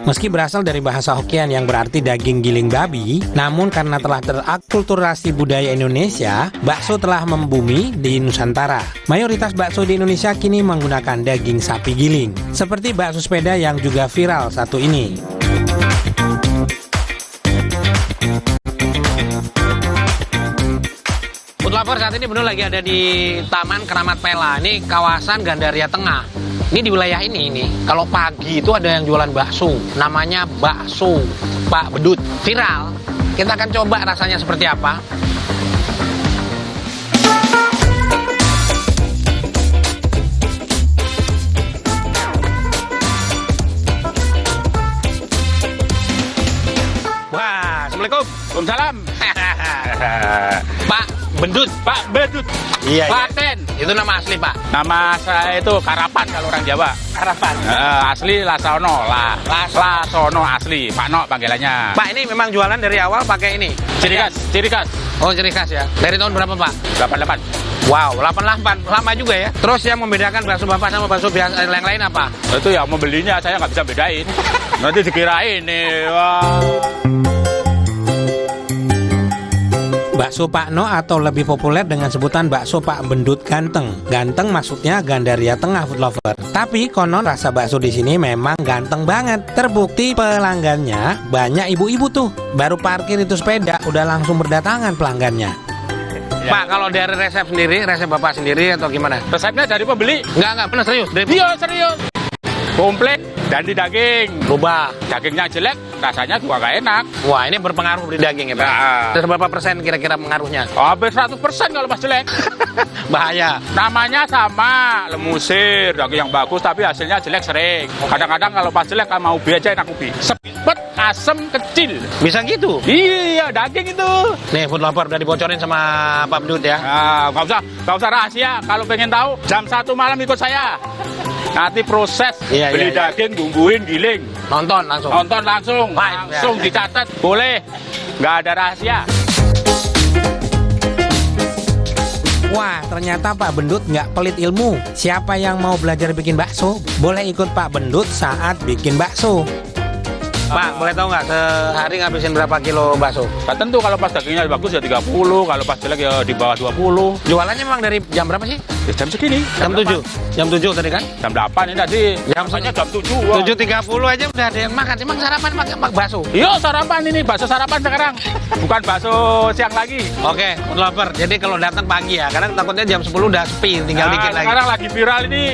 Meski berasal dari bahasa Hokkien yang berarti daging giling babi, namun karena telah terakulturasi budaya Indonesia, bakso telah membumi di Nusantara. Mayoritas bakso di Indonesia kini menggunakan daging sapi giling, seperti bakso sepeda yang juga viral satu ini. Food lover, saat ini Bendut lagi ada di Taman Keramat Pela. Ini kawasan Gandaria Tengah. Ini di wilayah ini. Kalau pagi itu ada yang jualan bakso. Namanya bakso Pak Bedut. Viral. Kita akan coba rasanya seperti apa. Wah, Assalamualaikum. Waalaikumsalam. Pak Bedut. Pak Bedut. Iya. Paten. Itu nama asli, Pak. Nama saya itu Karapan kalau orang Jawa. Harapan. Asli Lasono. Lasono asli. Pak Nok panggilannya. Pak, ini memang jualan dari awal pakai ini. Ciri khas. Oh, ciri khas ya. Dari tahun berapa, Pak? 88. Wow, 88. Lama juga ya. Terus yang membedakan bakso Bapak sama bakso biasa yang lain apa? Itu ya membelinya saya nggak bisa bedain. Nanti dikirain nih. Wah. Bakso Pak No atau lebih populer dengan sebutan bakso Pak Bendut Ganteng. Ganteng maksudnya Gandaria Tengah, food lover. Tapi konon rasa bakso di sini memang ganteng banget. Terbukti pelanggannya banyak ibu-ibu tuh. Baru parkir itu sepeda udah langsung berdatangan pelanggannya. Ya. Pak, kalau dari resep sendiri, resep Bapak sendiri atau gimana? Resepnya dari pembeli. Enggak, benar serius. Iya serius. Komplit dan di daging. Rubah. Dagingnya jelek, rasanya juga nggak enak. Wah, ini berpengaruh di daging ya, Pak? Nah. Berapa persen kira-kira pengaruhnya? Hampir 100% kalau pas jelek. Bahaya. Namanya sama, lemusir, daging yang bagus tapi hasilnya jelek sering. Kadang-kadang kalau pas jelek kan mau ubi aja enak ubi. Sepet, asem, kecil. Bisa gitu? Iya, daging itu. Nih, food lover udah dibocorin sama Pak Bedut ya. Nah, nggak usah rahasia. Kalau pengen tahu, jam 1 malam ikut saya. Nanti proses beli daging, bumbuin, giling. Nonton langsung. Nonton langsung, langsung dicatat. Boleh, nggak ada rahasia. Wah, ternyata Pak Bendut nggak pelit ilmu. Siapa yang mau belajar bikin bakso, boleh ikut Pak Bendut saat bikin bakso. Pak, boleh tahu nggak sehari ngabisin berapa kilo bakso? Nggak tentu, kalau pas dagingnya bagus ya 30, kalau pas jelek ya di bawah 20. Jualannya memang dari jam berapa sih? Ya, jam segini. Jam 7. Jam 7 tadi kan? Jam 8 ini tadi. Jamnya jam 7. 7.30 aja udah ada yang makan. Emang sarapan pakai bakso? Iya, sarapan ini. Bakso sarapan sekarang. Bukan bakso siang lagi. Oke, food lover. Jadi kalau datang pagi ya, karena takutnya jam 10 udah sepi, tinggal dikit lagi. Sekarang lagi viral ini.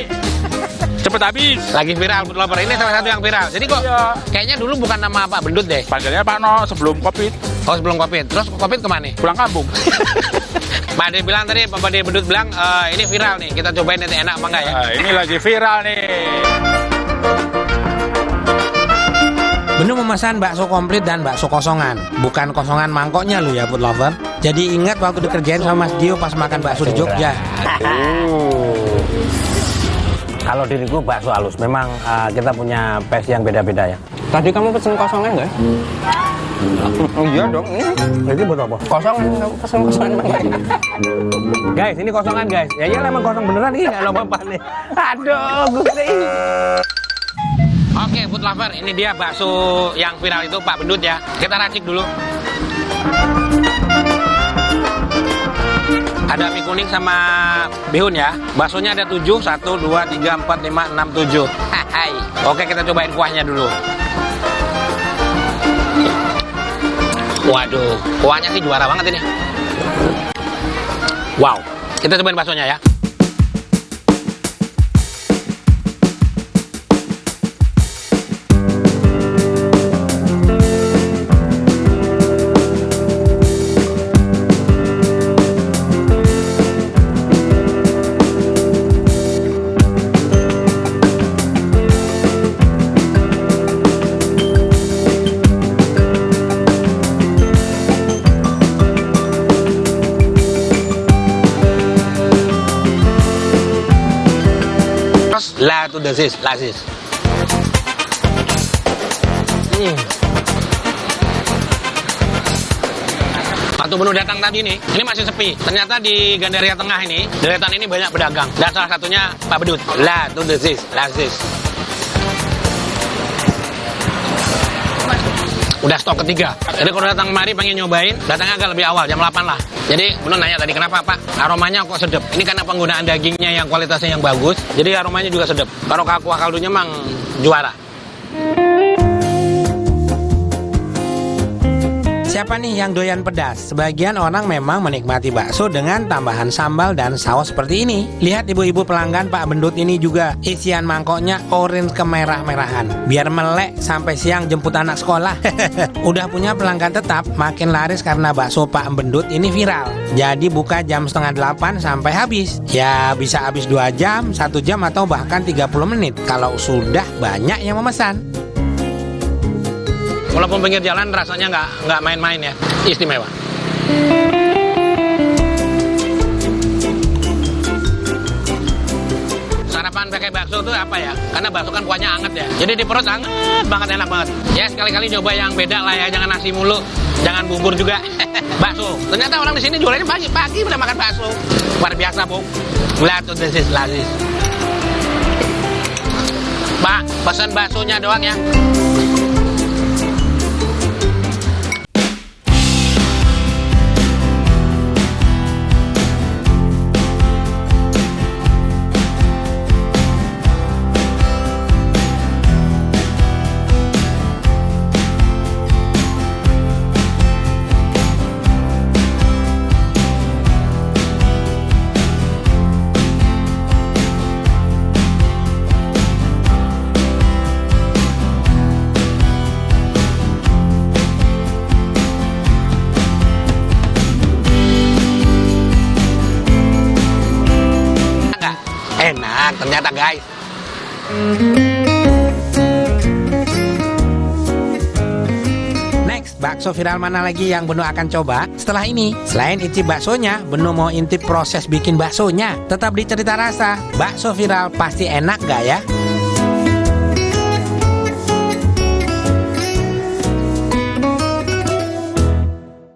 Cepet habis. Lagi viral, food lover. Ini salah satu yang viral. Jadi kok kayaknya dulu bukan nama Pak Bendut deh. Panggilnya Pak No sebelum Covid. Oh, sebelum Covid. Terus Covid kemana? Pulang kampung. Pak Ade bilang tadi, Pak Ade Bendut bilang ini viral nih. Kita cobain nanti enak apa enggak ya? Ini lagi viral nih. Bendut memesan bakso komplit dan bakso kosongan. Bukan kosongan mangkoknya lu ya, food lover. Jadi ingat waktu dikerjain sama Mas Dio pas makan bakso di Jogja. Kalau diriku bakso halus, memang kita punya passion yang beda-beda ya. Tadi kamu pesen kosongan nggak? Oh iya dong, ini buat apa? Kosongan, kamu pesen kosongan nggak? Guys, ini kosongan guys. Ya iya emang kosong beneran nih, nggak apa-apa nih. Aduh, Gusti. Oke, food lover, ini dia bakso yang viral itu Pak Bendut ya. Kita racik dulu. Ada mie kuning sama bihun ya. Baksonya ada 7, 1, 2, 3, 4, 5, 6, 7. Hai. Oke, kita cobain kuahnya dulu. Waduh, kuahnya sih juara banget ini. Wow, kita cobain baksonya ya. La to the sis, la sis. Waktu Bendut datang tadi nih, ini masih sepi. Ternyata di Gandaria Tengah ini, deretan ini banyak pedagang. Dan salah satunya Pak Bedut. La to the sis, la sis. udah stok ketiga. Jadi kalau datang kemari pengen nyobain, datangnya agak lebih awal, jam 8 lah. Jadi Beno nanya tadi, kenapa Pak? Aromanya kok sedap? Ini karena penggunaan dagingnya yang kualitasnya yang bagus, jadi aromanya juga sedap. Kalau kuah kaldunya mang juara. Siapa nih yang doyan pedas? Sebagian orang memang menikmati bakso dengan tambahan sambal dan saus seperti ini. Lihat ibu-ibu pelanggan Pak Bendut ini juga, isian mangkoknya orange kemerah-merahan, biar melek sampai siang jemput anak sekolah. Udah punya pelanggan tetap, makin laris karena bakso Pak Bendut ini viral. Jadi buka jam setengah 8 sampai habis. Ya bisa habis 2 jam, 1 jam atau bahkan 30 menit kalau sudah banyak yang memesan. Walaupun pinggir jalan rasanya nggak main-main ya, istimewa. Sarapan pakai bakso tuh apa ya? Karena bakso kan kuahnya anget ya, jadi di perut anget banget, enak banget. Ya sekali-kali coba yang beda lah ya, jangan nasi mulu, jangan bubur juga. Bakso, ternyata orang di sini jualannya pagi-pagi udah makan bakso. Luar biasa bu. Lihat tuh desis lazis. Pak, pesan baksonya doang ya. Enak ternyata guys. Next, bakso viral mana lagi yang Beno akan coba setelah ini? Selain icip baksonya, Beno mau intip proses bikin baksonya. Tetap di Cerita Rasa, bakso viral pasti enak gak ya?